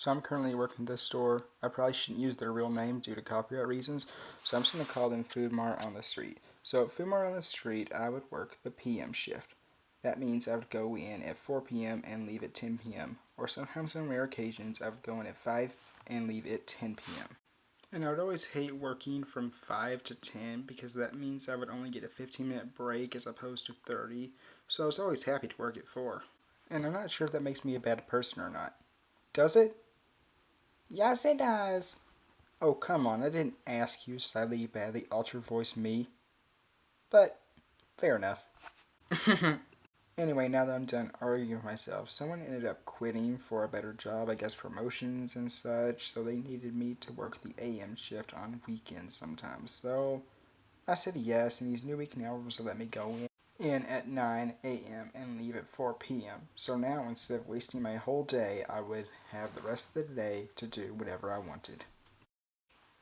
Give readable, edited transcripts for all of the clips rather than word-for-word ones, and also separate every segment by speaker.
Speaker 1: So I'm currently working at this store. I probably shouldn't use their real name due to copyright reasons, so I'm just going to call them Food Mart on the Street. So at Food Mart on the Street, I would work the PM shift. That means I would go in at 4 p.m. and leave at 10 p.m. Or sometimes on rare occasions, I would go in at 5 and leave at 10 p.m. And I would always hate working from 5 to 10 because that means I would only get a 15-minute break as opposed to 30. So I was always happy to work at 4. And I'm not sure if that makes me a bad person or not. Does it? Yes, it does. Oh, come on, I didn't ask you slightly badly alter voice me. But, fair enough. Anyway, now that I'm done arguing with myself, someone ended up quitting for a better job, I guess promotions and such, so they needed me to work the AM shift on weekends sometimes. So I said yes, and these new weekend hours will let me go in at 9 a.m. and leave at 4 p.m. So now, instead of wasting my whole day, I would have the rest of the day to do whatever I wanted.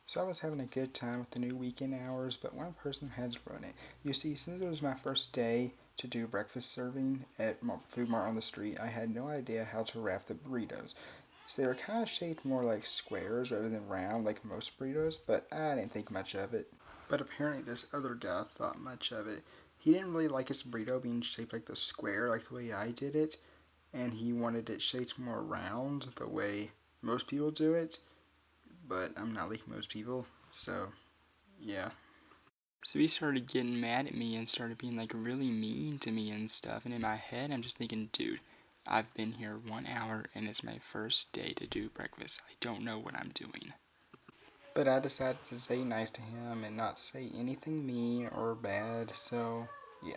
Speaker 1: So I was having a good time with the new weekend hours, but one person had to run it. You see, since it was my first day to do breakfast serving at Food Mart on the Street, I had no idea how to wrap the burritos. So they were kind of shaped more like squares rather than round like most burritos, but I didn't think much of it. But apparently this other guy thought much of it. He didn't really like his burrito being shaped like the square, like the way I did it, and he wanted it shaped more round, the way most people do it. But I'm not like most people, so yeah. So he started getting mad at me and started being like really mean to me and stuff. And in my head, I'm just thinking, dude, I've been here 1 hour and it's my first day to do breakfast. I don't know what I'm doing. But I decided to stay nice to him and not say anything mean or bad, so yeah.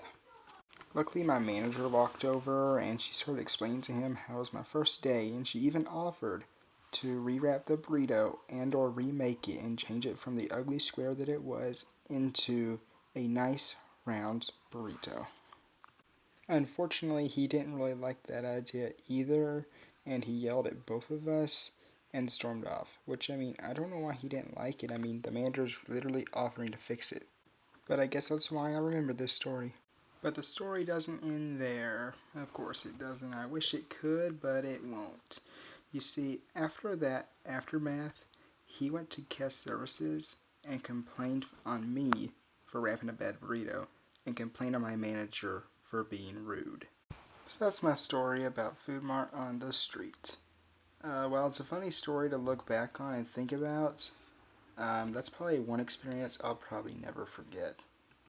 Speaker 1: Luckily, my manager walked over and she started explaining to him how it was my first day, and she even offered to rewrap the burrito and or remake it and change it from the ugly square that it was into a nice round burrito. Unfortunately, he didn't really like that idea either, and he yelled at both of us and stormed off. Which, I mean, I don't know why he didn't like it. I mean, the manager's literally offering to fix it. But I guess that's why I remember this story. But the story doesn't end there. Of course it doesn't. I wish it could, but it won't. You see, after that aftermath, he went to guest services and complained on me for wrapping a bad burrito and complained on my manager for being rude. So that's my story about Food Mart on the Street. While it's a funny story to look back on and think about, that's probably one experience I'll probably never forget.